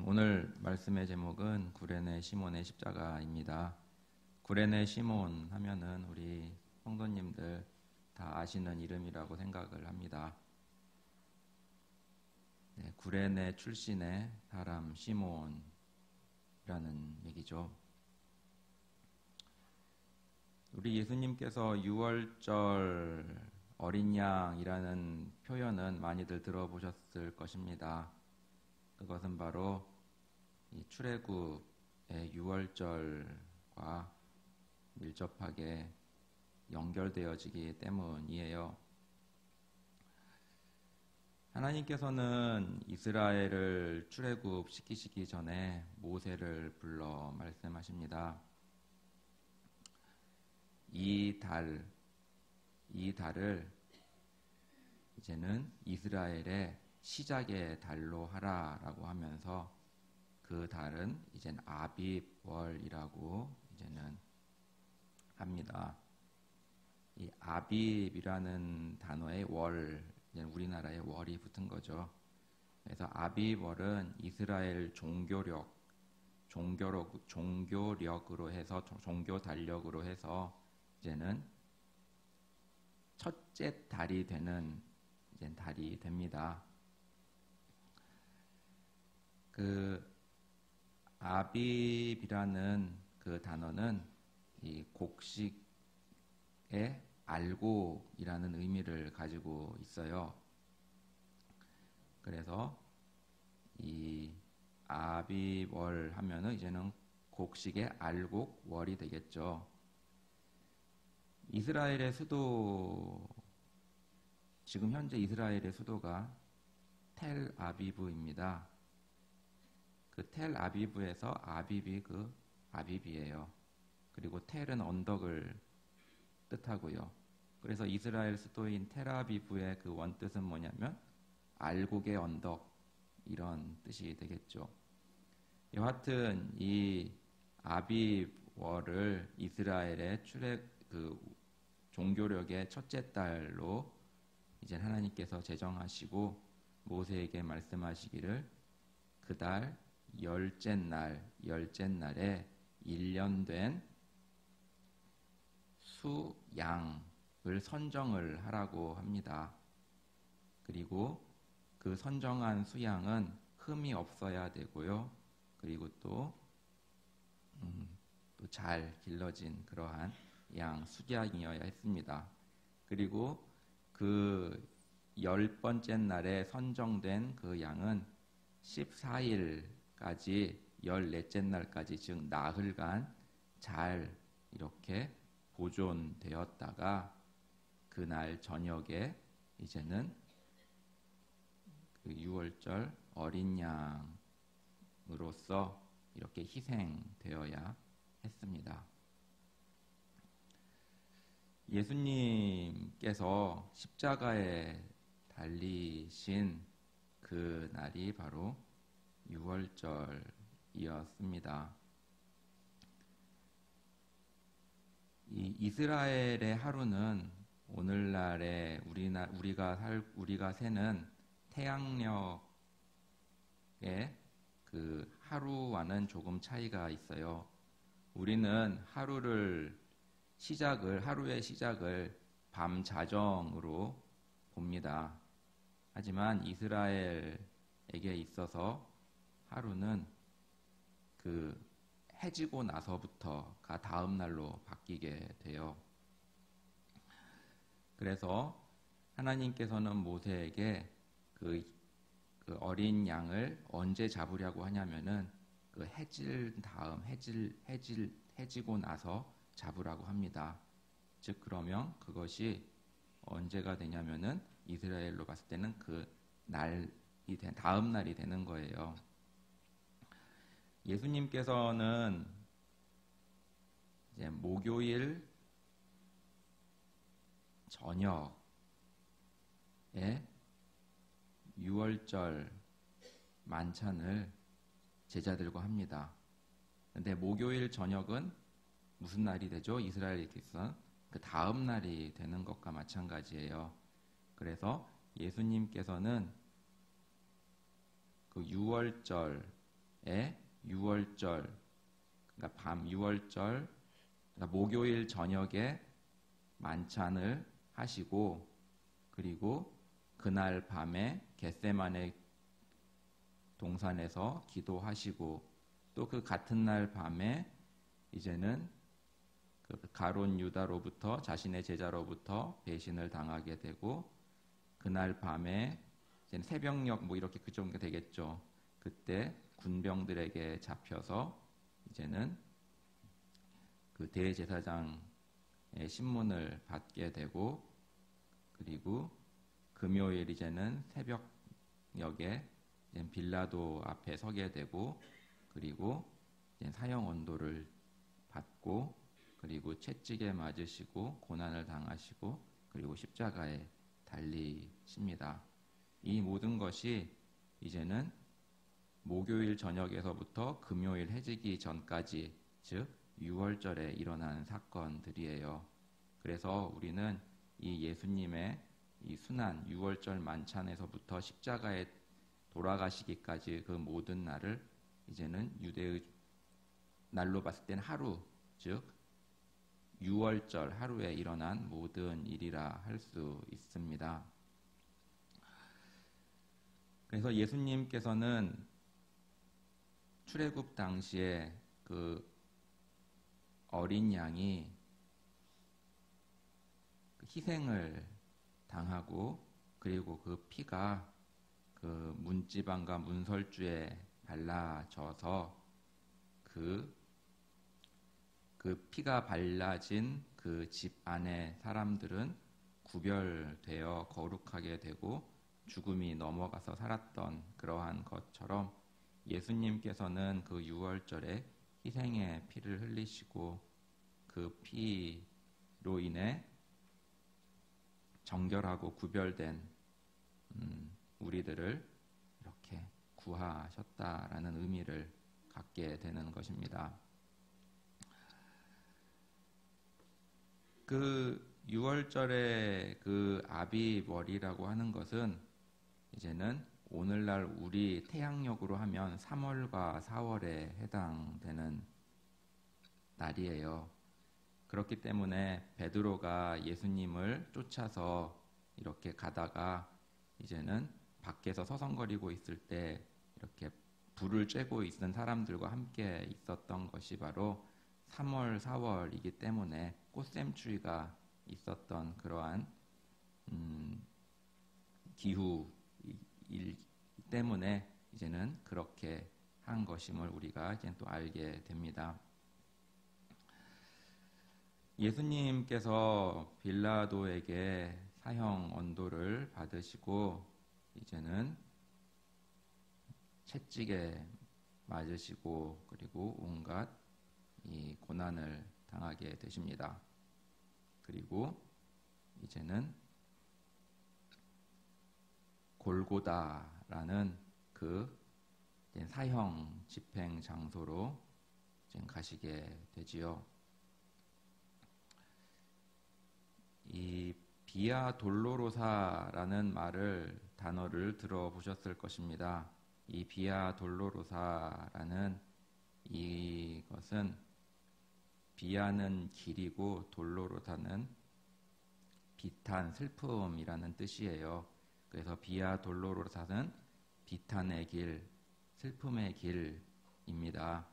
오늘 말씀의 제목은 구레네 시몬의 십자가입니다. 구레네 시몬 하면은 우리 성도님들 다 아시는 이름이라고 생각을 합니다. 네, 구레네 출신의 사람 시몬이라는 얘기죠. 우리 예수님께서 유월절 어린 양이라는 표현은 많이들 들어보셨을 것입니다. 그것은 바로 이 출애굽의 유월절과 밀접하게 연결되어지기 때문이에요. 하나님께서는 이스라엘을 출애굽시키시기 전에 모세를 불러 말씀하십니다. 이 달을 이제는 이스라엘의 시작의 달로 하라라고 하면서 그 달은 이젠 아빕월이라고 이제는 합니다. 이 아빕이라는 단어의 월, 이제 우리나라의 월이 붙은 거죠. 그래서 아빕월은 이스라엘 종교력으로 해서 종교 달력으로 해서 이제는 첫째 달이 되는 이제 달이 됩니다. 그 아빕이라는 그 단어는 이 곡식의 알곡이라는 의미를 가지고 있어요. 그래서 이 아빕월 하면은 이제는 곡식의 알곡월이 되겠죠. 이스라엘의 수도, 지금 현재 이스라엘의 수도가 텔아비브입니다. 그 텔아비브에서 아빕이 그 아빕이에요. 그리고 텔은 언덕을 뜻하고요. 그래서 이스라엘 수도인 텔아비브의 그 원뜻은 뭐냐면 알곡의 언덕, 이런 뜻이 되겠죠. 여하튼 이 아빕월을 이스라엘의 종교력의 첫째 달로 이제 하나님께서 제정하시고 모세에게 말씀하시기를 그 달 열째 날에 1년 된 수양을 선정을 하라고 합니다. 그리고 그 선정한 수양은 흠이 없어야 되고요. 그리고 또 잘 길러진 그러한 양 수양이어야 했습니다. 그리고 그 10번째 날에 선정된 그 양은 14일까지 14째 날까지 즉 나흘간 잘 이렇게 보존되었다가 그날 저녁에 이제는 그 유월절 어린 양으로서 이렇게 희생되어야 했습니다. 예수님께서 십자가에 달리신 그 날이 바로 유월절이었습니다. 이 이스라엘의 하루는 오늘날의 우리가 세는 태양력의 그 하루와는 조금 차이가 있어요. 우리는 하루의 시작을 밤 자정으로 봅니다. 하지만 이스라엘에게 있어서 하루는 그 해지고 나서부터가 다음 날로 바뀌게 돼요. 그래서 하나님께서는 모세에게 그 어린 양을 언제 잡으려고 하냐면은 그 해지고 나서 잡으라고 합니다. 즉 그러면 그것이 언제가 되냐면은 이스라엘로 봤을 때는 그 다음 날이 되는 거예요. 예수님께서는 이제 목요일 저녁에 유월절 만찬을 제자들과 합니다. 근데 목요일 저녁은 무슨 날이 되죠? 이스라엘에게서는 그 다음 날이 되는 것과 마찬가지예요. 그래서 예수님께서는 그 유월절 유월절, 그러니까 밤 유월절, 그러니까 목요일 저녁에 만찬을 하시고, 그리고 그날 밤에 겟세마네 동산에서 기도하시고, 또 그 같은 날 밤에 이제는 그 가론 유다로부터 자신의 제자로부터 배신을 당하게 되고, 그날 밤에 이제는 새벽녘 뭐 이렇게 그 정도 되겠죠. 그때 군병들에게 잡혀서 이제는 그 대제사장의 신문을 받게 되고, 그리고 금요일 이제는 새벽녘에 이제 빌라도 앞에 서게 되고, 그리고 이제 사형 언도를 받고, 그리고 채찍에 맞으시고 고난을 당하시고, 그리고 십자가에 달리십니다. 이 모든 것이 이제는 목요일 저녁에서부터 금요일 해지기 전까지, 즉 유월절에 일어난 사건들이에요. 그래서 우리는 이 예수님의 이 순환 유월절 만찬에서부터 십자가에 돌아가시기까지 그 모든 날을 이제는 유대의 날로 봤을 땐 하루, 즉 유월절 하루에 일어난 모든 일이라 할 수 있습니다. 그래서 예수님께서는 출애굽 당시에 그 어린 양이 희생을 당하고, 그리고 그 피가 그 문지방과 문설주에 발라져서 그 피가 발라진 그 집 안의 사람들은 구별되어 거룩하게 되고 죽음이 넘어가서 살았던 그러한 것처럼, 예수님께서는 그 유월절에 희생의 피를 흘리시고 그 피로 인해 정결하고 구별된 우리들을 이렇게 구하셨다라는 의미를 갖게 되는 것입니다. 그 유월절의 그 아비월이라고 하는 것은 이제는 오늘날 우리 태양력으로 하면 3월과 4월에 해당되는 날이에요. 그렇기 때문에 베드로가 예수님을 쫓아서 이렇게 가다가 이제는 밖에서 서성거리고 있을 때 이렇게 불을 쬐고 있는 사람들과 함께 있었던 것이 바로 3월, 4월이기 때문에 꽃샘추위가 있었던 그러한 기후이기 때문에 이제는 그렇게 한 것임을 우리가 이제 또 알게 됩니다. 예수님께서 빌라도에게 사형 언도를 받으시고 이제는 채찍에 맞으시고, 그리고 온갖 이 고난을 당하게 되십니다. 그리고 이제는 골고다라는 그 사형 집행 장소로 가시게 되지요. 이 비아 돌로로사라는 단어를 들어보셨을 것입니다. 이 비아 돌로로사라는 이것은 비아는 길이고 돌로로사는 비탄, 슬픔이라는 뜻이에요. 그래서 비아 돌로로사는 비탄의 길, 슬픔의 길입니다.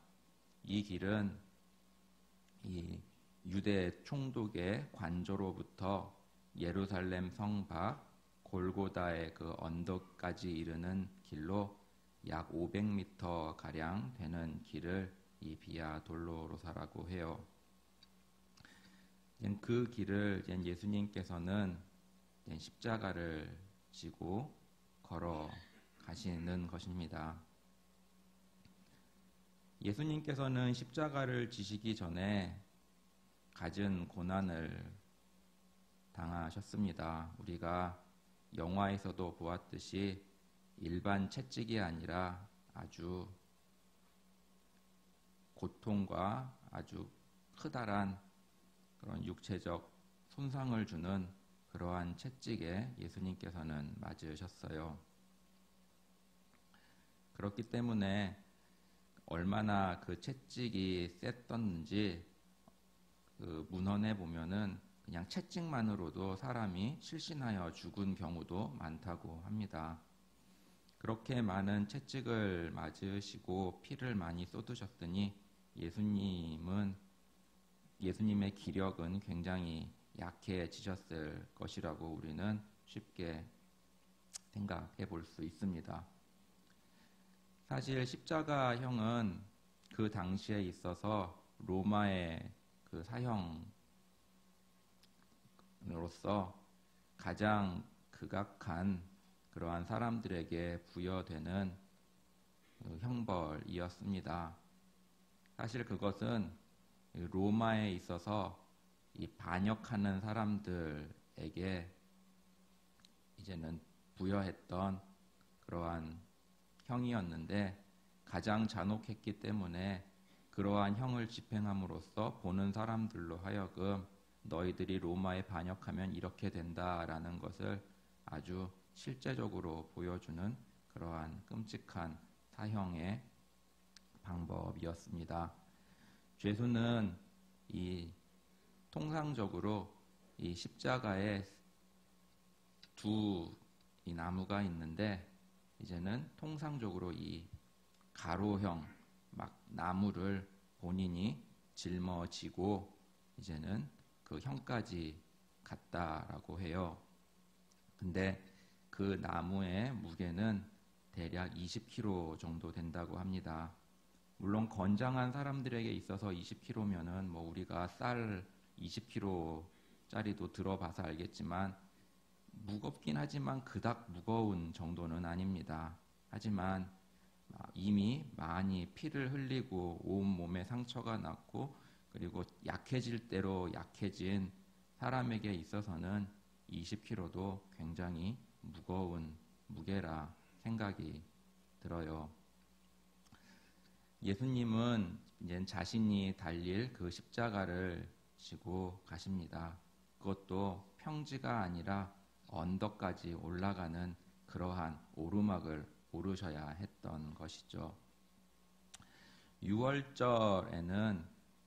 이 길은 이 유대 총독의 관저로부터 예루살렘 성 밖 골고다의 그 언덕까지 이르는 길로 약 500m 가량 되는 길을 이 비아 돌로로사라고 해요. 그 길을 예수님께서는 십자가를 지고 걸어 가시는 것입니다. 예수님께서는 십자가를 지시기 전에 갖은 고난을 당하셨습니다. 우리가 영화에서도 보았듯이 일반 채찍이 아니라 아주 고통과 아주 크다란 그런 육체적 손상을 주는 그러한 채찍에 예수님께서는 맞으셨어요. 그렇기 때문에 얼마나 그 채찍이 셌었는지 그 문헌에 보면은 그냥 채찍만으로도 사람이 실신하여 죽은 경우도 많다고 합니다. 그렇게 많은 채찍을 맞으시고 피를 많이 쏟으셨으니 예수님의 기력은 굉장히 약해지셨을 것이라고 우리는 쉽게 생각해 볼 수 있습니다. 사실 십자가형은 그 당시에 있어서 로마의 그 사형으로서 가장 극악한 그러한 사람들에게 부여되는 형벌이었습니다. 사실 그것은 로마에 있어서 이 반역하는 사람들에게 이제는 부여했던 그러한 형이었는데 가장 잔혹했기 때문에 그러한 형을 집행함으로써 보는 사람들로 하여금 너희들이 로마에 반역하면 이렇게 된다라는 것을 아주 실제적으로 보여주는 그러한 끔찍한 사형의 방법이었습니다. 죄수는 통상적으로 이 십자가에 두 이 나무가 있는데 이제는 통상적으로 이 가로형 막 나무를 본인이 짊어지고 이제는 그 형까지 갔다라고 해요. 근데 그 나무의 무게는 대략 20kg 정도 된다고 합니다. 물론 건장한 사람들에게 있어서 20kg면은 뭐 우리가 쌀 20kg짜리도 들어봐서 알겠지만 무겁긴 하지만 그닥 무거운 정도는 아닙니다. 하지만 이미 많이 피를 흘리고 온 몸에 상처가 났고 그리고 약해질 대로 약해진 사람에게 있어서는 20kg도 굉장히 무거운 무게라 생각이 들어요. 예수님은 이제 자신이 달릴 그 십자가를 지고 가십니다. 그것도 평지가 아니라 언덕까지 올라가는 그러한 오르막을 오르셔야 했던 것이죠. 6월절에는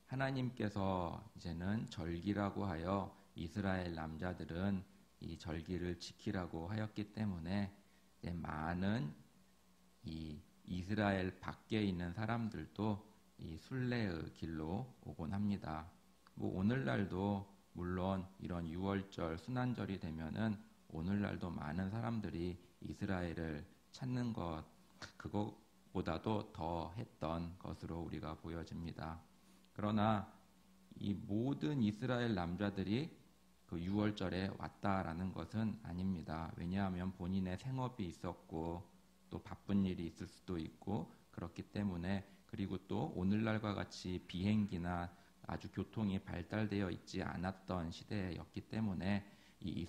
하나님께서 이제는 절기라고 하여 이스라엘 남자들은 이 절기를 지키라고 하였기 때문에 많은 이 이스라엘 밖에 있는 사람들도 이 순례의 길로 오곤 합니다. 뭐 오늘날도 물론 이런 6월절 순환절이 되면은 오늘날도 많은 사람들이 이스라엘을 찾는 것 그것보다도 더 했던 것으로 우리가 보여집니다. 그러나 이 모든 이스라엘 남자들이 그 6월절에 왔다라는 것은 아닙니다. 왜냐하면 본인의 생업이 있었고 또 바쁜 일이 있을 수도 있고 그렇기 때문에 그리고 또 오늘날과 같이 비행기나 아주 교통이 발달되어 있지 않았던 시대였기 때문에 이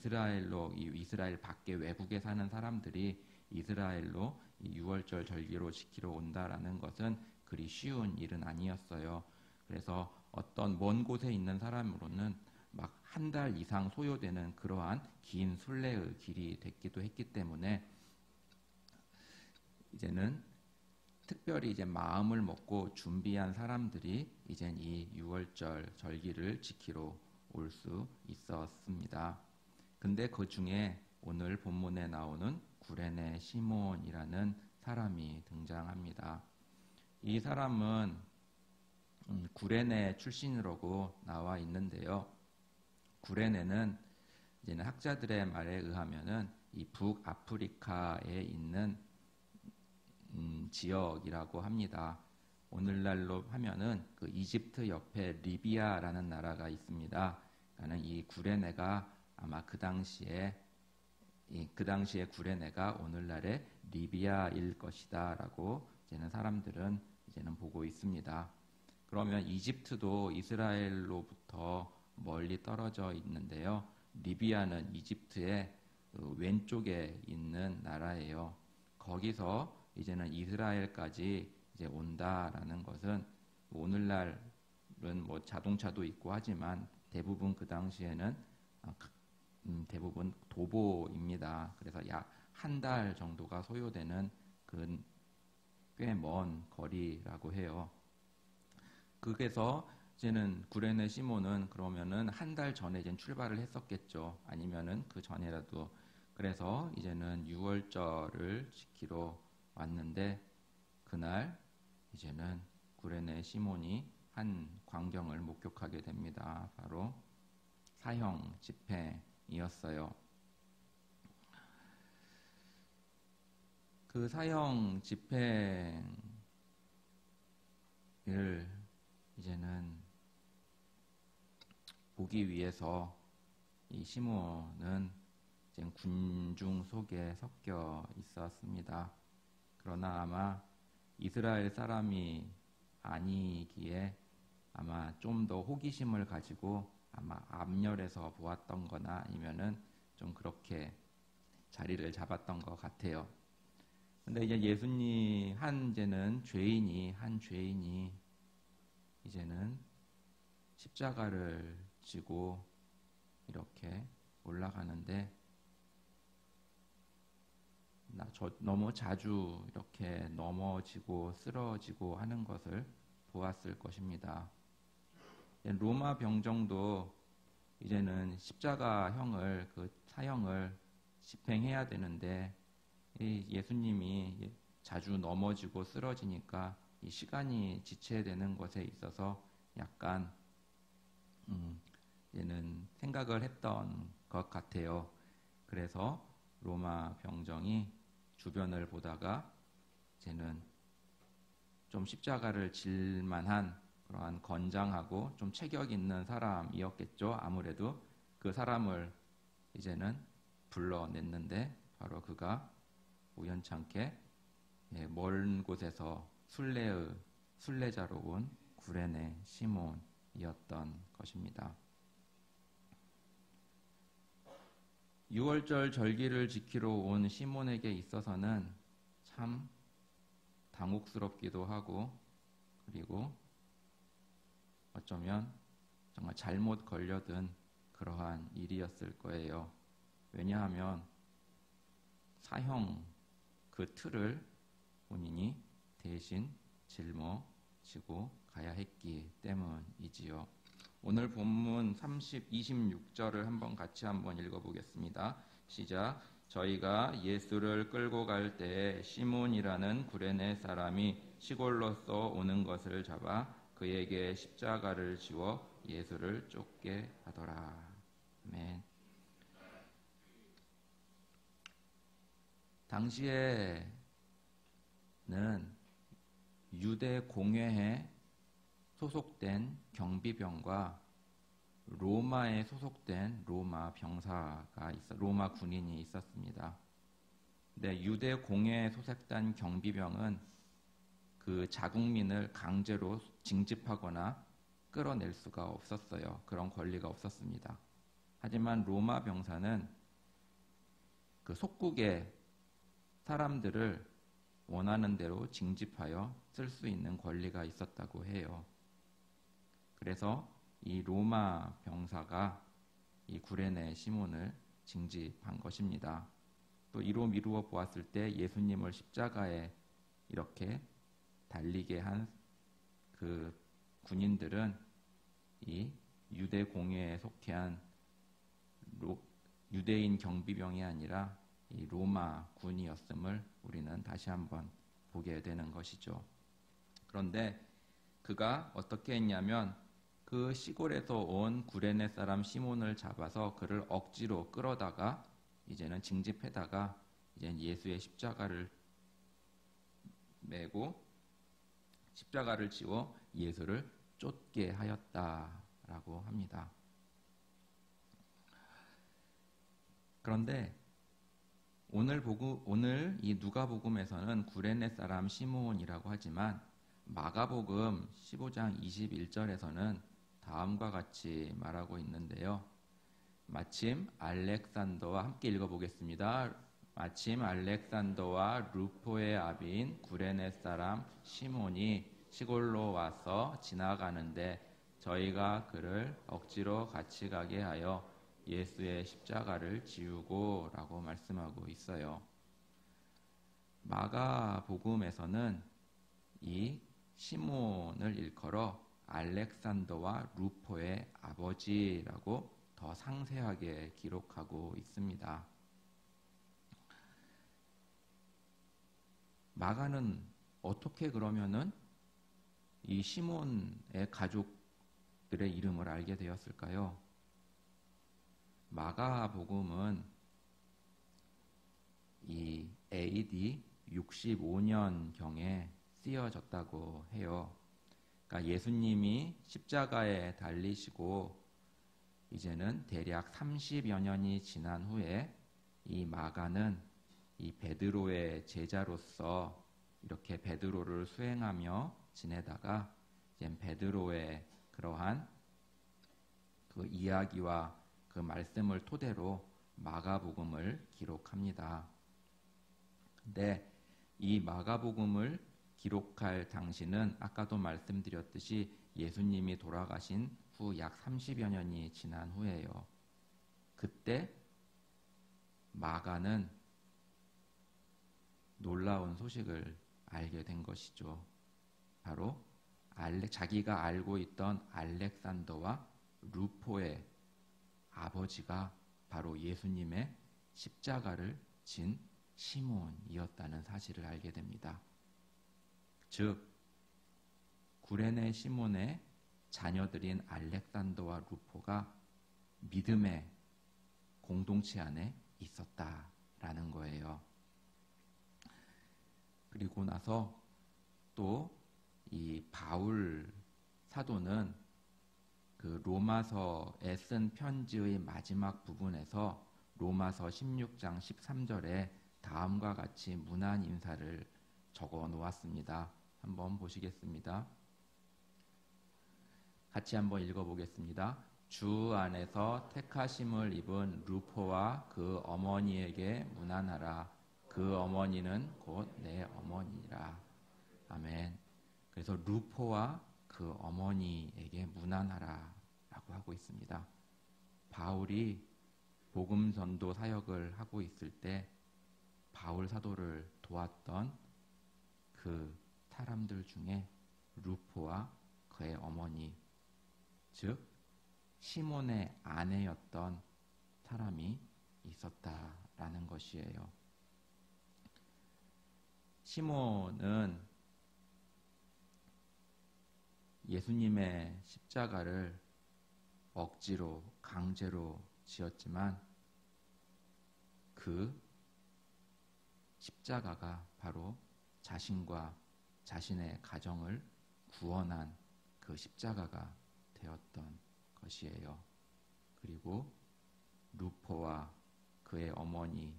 이스라엘 밖에 외국에 사는 사람들이 이스라엘로 이 6월절 절기로 지키러 온다라는 것은 그리 쉬운 일은 아니었어요. 그래서 어떤 먼 곳에 있는 사람으로는 막 한 달 이상 소요되는 그러한 긴 순례의 길이 됐기도 했기 때문에 이제는 특별히 이제 마음을 먹고 준비한 사람들이 이젠 이 6월절 절기를 지키러 올 수 있었습니다. 근데 그 중에 오늘 본문에 나오는 구레네 시몬이라는 사람이 등장합니다. 이 사람은 구레네 출신이라고 나와 있는데요. 구레네는 이제는 학자들의 말에 의하면은 이 북아프리카에 있는 지역이라고 합니다. 오늘날로 하면은 그 이집트 옆에 리비아라는 나라가 있습니다. 그러니까 이 구레네가 아마 그 당시에 구레네가 오늘날의 리비아일 것이다라고 이제는 사람들은 이제는 보고 있습니다. 그러면 이집트도 이스라엘로부터 멀리 떨어져 있는데요. 리비아는 이집트의 왼쪽에 있는 나라예요. 거기서 이제는 이스라엘까지 이제 온다라는 것은 오늘날은 뭐 자동차도 있고 하지만 대부분 그 당시에는 대부분 도보입니다. 그래서 약 한 달 정도가 소요되는 그 꽤 먼 거리라고 해요. 그래서 이제는 구레네 시몬은 그러면은 한 달 전에 이제 출발을 했었겠죠. 아니면은 그 전에라도. 그래서 이제는 유월절을 지키러 왔는데 그날 이제는 구레네 시몬이 한 광경을 목격하게 됩니다. 바로 사형 집행이었어요. 그 사형 집행을 이제는 보기 위해서 이 시몬은 이제 군중 속에 섞여 있었습니다. 그러나 아마 이스라엘 사람이 아니기에 아마 좀 더 호기심을 가지고 아마 앞열에서 보았던 거나 아니면은 좀 그렇게 자리를 잡았던 것 같아요. 근데 이제 예수님 한 죄인이 이제는 십자가를 지고 이렇게 올라가는데 너무 자주 이렇게 넘어지고 쓰러지고 하는 것을 보았을 것입니다. 로마 병정도 이제는 십자가형을 그 사형을 집행해야 되는데 이 예수님이 자주 넘어지고 쓰러지니까 이 시간이 지체되는 것에 있어서 약간 이제는 생각을 했던 것 같아요. 그래서 로마 병정이 주변을 보다가 이제는 좀 십자가를 질 만한 그러한 건장하고 좀 체격 있는 사람이었겠죠. 아무래도 그 사람을 이제는 불러냈는데 바로 그가 우연찮게 먼 곳에서 순례자로 온 구레네 시몬이었던 것입니다. 유월절 절기를 지키러 온 시몬에게 있어서는 참 당혹스럽기도 하고 그리고 어쩌면 정말 잘못 걸려든 그러한 일이었을 거예요. 왜냐하면 사형 그 틀을 본인이 대신 짊어지고 가야 했기 때문이지요. 오늘 본문 26절을 한번 같이 한번 읽어보겠습니다. 시작. 저희가 예수를 끌고 갈 때에 시몬이라는 구레네 사람이 시골로서 오는 것을 잡아 그에게 십자가를 지워 예수를 쫓게 하더라. 아멘. 당시에는 유대 공회에 소속된 경비병과 로마에 소속된 로마 군인이 있었습니다. 근데 유대 공회에 소속된 경비병은 그 자국민을 강제로 징집하거나 끌어낼 수가 없었어요. 그런 권리가 없었습니다. 하지만 로마 병사는 그 속국의 사람들을 원하는 대로 징집하여 쓸 수 있는 권리가 있었다고 해요. 그래서 이 로마 병사가 이 구레네 시몬을 징집한 것입니다. 또 이로 미루어 보았을 때 예수님을 십자가에 이렇게 달리게 한 그 군인들은 이 유대 공회에 속해 한 유대인 경비병이 아니라 이 로마 군이었음을 우리는 다시 한번 보게 되는 것이죠. 그런데 그가 어떻게 했냐면 그 시골에서 온 구레네 사람 시몬을 잡아서 그를 억지로 끌어다가 이제는 징집해다가 이제 예수의 십자가를 메고 십자가를 지워 예수를 쫓게 하였다라고 합니다. 그런데 오늘 이 누가복음에서는 구레네 사람 시몬이라고 하지만 마가복음 15장 21절에서는 다음과 같이 말하고 있는데요. 마침 알렉산더와 함께 읽어보겠습니다. 마침 알렉산더와 루포의 아비인 구레네 사람 시몬이 시골로 와서 지나가는데 저희가 그를 억지로 같이 가게 하여 예수의 십자가를 지우고 라고 말씀하고 있어요. 마가복음에서는 이 시몬을 일컬어 알렉산더와 루포의 아버지라고 더 상세하게 기록하고 있습니다. 마가는 어떻게 그러면은 이 시몬의 가족들의 이름을 알게 되었을까요? 마가복음은 이 AD 65년경에 쓰여졌다고 해요. 그러니까 예수님이 십자가에 달리시고 이제는 대략 30여 년이 지난 후에 이 마가는 이 베드로의 제자로서 이렇게 베드로를 수행하며 지내다가 이제 베드로의 그러한 그 이야기와 그 말씀을 토대로 마가복음을 기록합니다. 근데 이 마가복음을 기록할 당시는 아까도 말씀드렸듯이 예수님이 돌아가신 후 약 30여 년이 지난 후에요. 그때 마가는 놀라운 소식을 알게 된 것이죠. 바로 자기가 알고 있던 알렉산더와 루포의 아버지가 바로 예수님의 십자가를 진 시몬이었다는 사실을 알게 됩니다. 즉 구레네 시몬의 자녀들인 알렉산더와 루포가 믿음의 공동체 안에 있었다라는 거예요. 그리고 나서 또 이 바울 사도는 그 로마서에 쓴 편지의 마지막 부분에서 로마서 16장 13절에 다음과 같이 문안 인사를 적어 놓았습니다. 한번 보시겠습니다. 같이 한번 읽어보겠습니다. 주 안에서 택하심을 입은 루포와 그 어머니에게 문안하라. 그 어머니는 곧 내 어머니라. 아멘. 그래서 루포와 그 어머니에게 문안하라 라고 하고 있습니다. 바울이 복음 전도 사역을 하고 있을 때 바울 사도를 도왔던 그 사람들 중에 루포와 그의 어머니, 즉 시몬의 아내였던 사람이 있었다라는 것이에요. 시몬은 예수님의 십자가를 억지로 강제로 지었지만 그 십자가가 바로 자신과 자신의 가정을 구원한 그 십자가가 되었던 것이에요. 그리고 루포와 그의 어머니,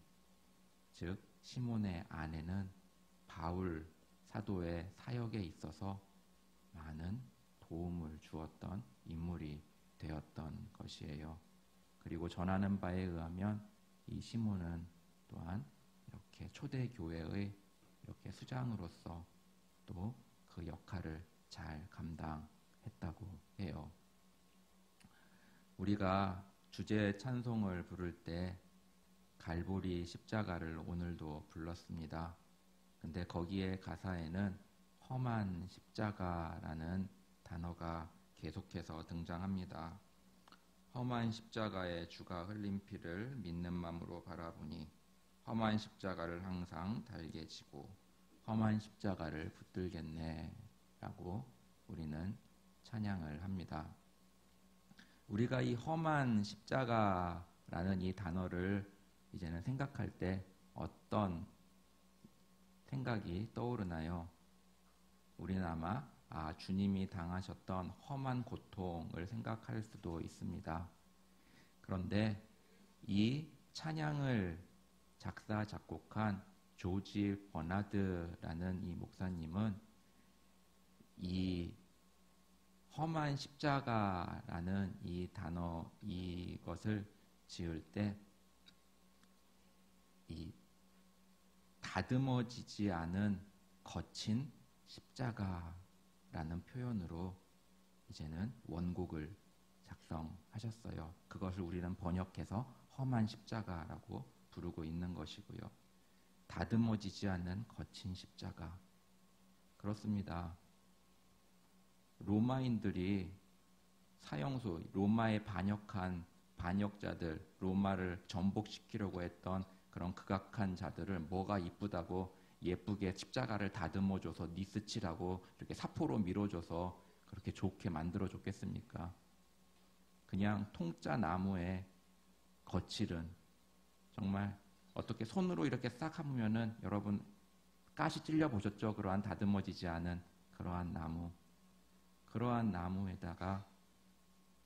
즉 시몬의 아내는 바울 사도의 사역에 있어서 많은 도움을 주었던 인물이 되었던 것이에요. 그리고 전하는 바에 의하면 이 시몬은 또한 이렇게 초대교회의 이렇게 수장으로서 또 그 역할을 잘 감당했다고 해요. 우리가 주제 찬송을 부를 때 갈보리 십자가를 오늘도 불렀습니다. 근데 거기에 가사에는 험한 십자가라는 단어가 계속해서 등장합니다. 험한 십자가의 주가 흘린 피를 믿는 마음으로 바라보니 험한 십자가를 항상 달게 지고 험한 십자가를 붙들겠네 라고 우리는 찬양을 합니다. 우리가 이 험한 십자가라는 이 단어를 이제는 생각할 때 어떤 생각이 떠오르나요? 우리는 아마 주님이 당하셨던 험한 고통을 생각할 수도 있습니다. 그런데 이 찬양을 작사 작곡한 조지 버나드라는 이 목사님은 이 험한 십자가라는 이 단어 이것을 지을 때 이 다듬어지지 않은 거친 십자가라는 표현으로 이제는 원곡을 작성하셨어요. 그것을 우리는 번역해서 험한 십자가라고 부르고 있는 것이고요. 다듬어지지 않는 거친 십자가. 그렇습니다. 로마인들이 사형수, 로마에 반역한 반역자들, 로마를 전복시키려고 했던 그런 극악한 자들을 뭐가 이쁘다고 예쁘게 십자가를 다듬어줘서 니스치라고 이렇게 사포로 밀어줘서 그렇게 좋게 만들어줬겠습니까? 그냥 통짜 나무에 거칠은, 정말 어떻게 손으로 이렇게 싹 하면은 여러분 가시 찔려 보셨죠? 그러한 다듬어지지 않은 그러한 나무, 그러한 나무에다가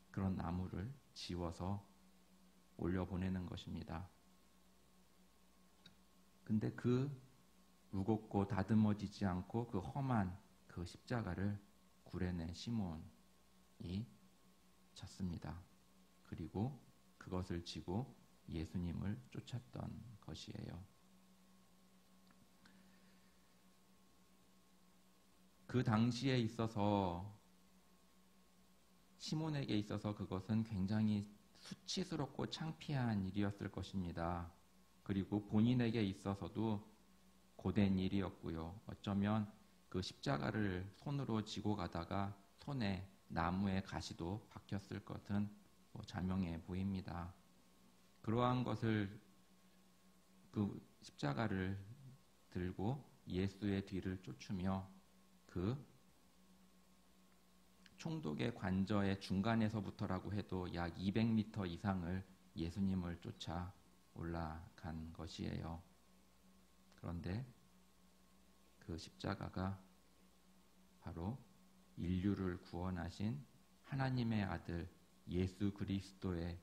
그런 나무를 지워서 올려보내는 것입니다. 근데 그 무겁고 다듬어지지 않고 그 험한 그 십자가를 구레네 시몬이 졌습니다. 그리고 그것을 지고 예수님을 쫓았던 것이에요. 그 당시에 있어서 시몬에게 있어서 그것은 굉장히 수치스럽고 창피한 일이었을 것입니다. 그리고 본인에게 있어서도 고된 일이었고요. 어쩌면 그 십자가를 손으로 지고 가다가 손에 나무의 가시도 박혔을 것은 자명해 보입니다. 그러한 것을, 그 십자가를 들고 예수의 뒤를 쫓으며 그 총독의 관저의 중간에서부터라고 해도 약 200m 이상을 예수님을 쫓아 올라간 것이에요. 그런데 그 십자가가 바로 인류를 구원하신 하나님의 아들 예수 그리스도께서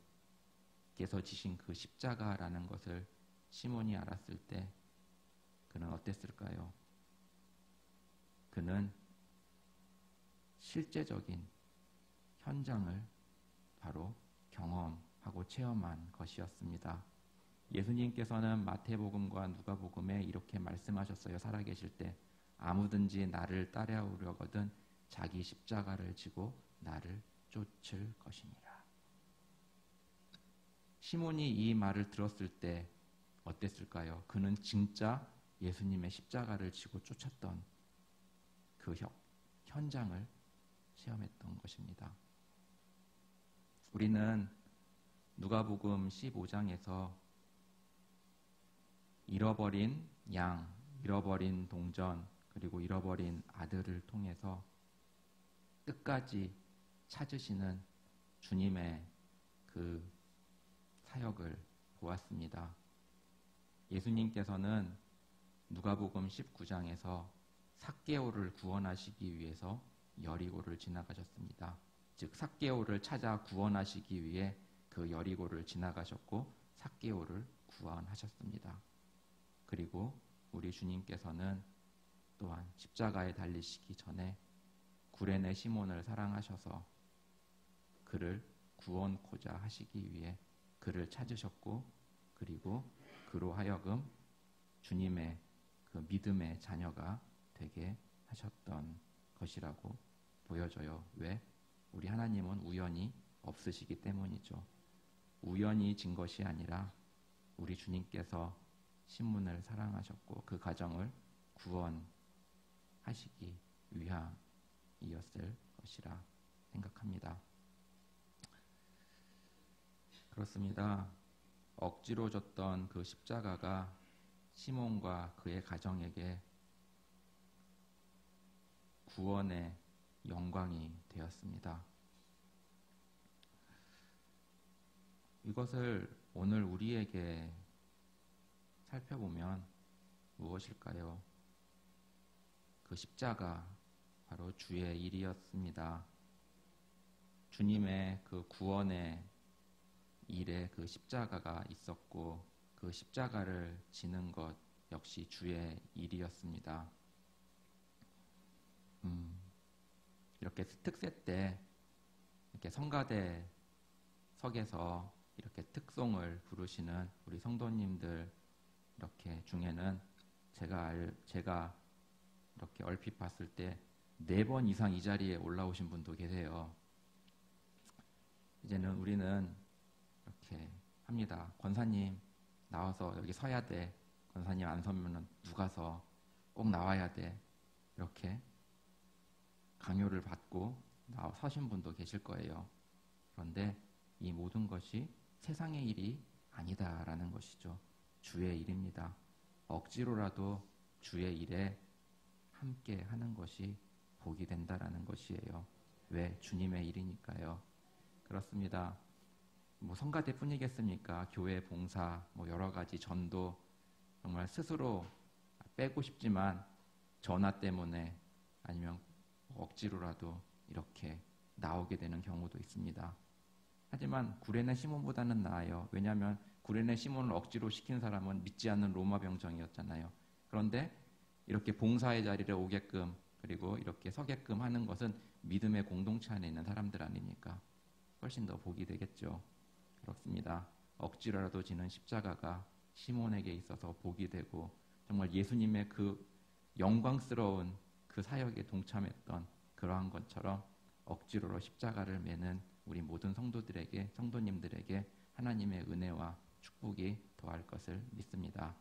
지신 그 십자가라는 것을 시몬이 알았을 때 그는 어땠을까요? 그는 실제적인 현장을 바로 경험하고 체험한 것이었습니다. 예수님께서는 마태복음과 누가복음에 이렇게 말씀하셨어요. 살아계실 때 아무든지 나를 따라오려거든 자기 십자가를 지고 나를 쫓을 것이니라. 시몬이 이 말을 들었을 때 어땠을까요? 그는 진짜 예수님의 십자가를 지고 쫓았던 그 현장을 체험했던 것입니다. 우리는 누가복음 15장에서 잃어버린 양, 잃어버린 동전, 그리고 잃어버린 아들을 통해서 끝까지 찾으시는 주님의 그 사역을 보았습니다. 예수님께서는 누가복음 19장에서 삭개오를 구원하시기 위해서 여리고를 지나가셨습니다. 즉 삭개오를 찾아 구원하시기 위해 그 여리고를 지나가셨고 삭개오를 구원하셨습니다. 그리고 우리 주님께서는 또한 십자가에 달리시기 전에 구레네 시몬을 사랑하셔서 그를 구원코자 하시기 위해 그를 찾으셨고, 그리고 그로 하여금 주님의 그 믿음의 자녀가 되게 하셨던 것이라고 보여져요. 왜? 우리 하나님은 우연이 없으시기 때문이죠. 우연히 진 것이 아니라 우리 주님께서 신문을 사랑하셨고 그 가정을 구원하시기 위함이었을 것이라 생각합니다. 그렇습니다. 억지로 졌던 그 십자가가 시몬과 그의 가정에게 구원의 영광이 되었습니다. 이것을 오늘 우리에게 살펴보면 무엇일까요? 그 십자가 바로 주의 일이었습니다. 주님의 그 구원의 일에 그 십자가가 있었고 그 십자가를 지는 것 역시 주의 일이었습니다. 이렇게 특세 때 이렇게 성가대 석에서 이렇게 특송을 부르시는 우리 성도님들 이렇게 중에는 제가 이렇게 얼핏 봤을 때 4번 이상 이 자리에 올라오신 분도 계세요. 이제는 우리는 이렇게 합니다. 권사님 나와서 여기 서야 돼. 권사님 안 서면은 누가 서? 꼭 나와야 돼. 이렇게 강요를 받고 서신 분도 계실 거예요. 그런데 이 모든 것이 세상의 일이 아니다라는 것이죠. 주의 일입니다. 억지로라도 주의 일에 함께 하는 것이 복이 된다라는 것이에요. 왜? 주님의 일이니까요. 그렇습니다. 뭐 성가대뿐이겠습니까? 교회 봉사, 뭐 여러 가지 전도, 정말 스스로 빼고 싶지만 전화 때문에 아니면 억지로라도 이렇게 나오게 되는 경우도 있습니다. 하지만 구레네 시몬보다는 나아요. 왜냐하면 구레네 시몬을 억지로 시킨 사람은 믿지 않는 로마 병정이었잖아요. 그런데 이렇게 봉사의 자리에 오게끔 그리고 이렇게 서게끔 하는 것은 믿음의 공동체 안에 있는 사람들 아닙니까? 훨씬 더 복이 되겠죠. 그렇습니다. 억지로라도 지는 십자가가 시몬에게 있어서 복이 되고 정말 예수님의 그 영광스러운 그 사역에 동참했던 그러한 것처럼 억지로로 십자가를 매는 우리 모든 성도들에게, 성도님들에게 하나님의 은혜와 축복이 더할 것을 믿습니다.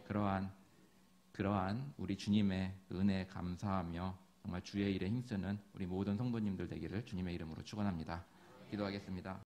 그러한 우리 주님의 은혜에 감사하며 정말 주의 일에 힘쓰는 우리 모든 성도님들 되기를 주님의 이름으로 축원합니다. 기도하겠습니다.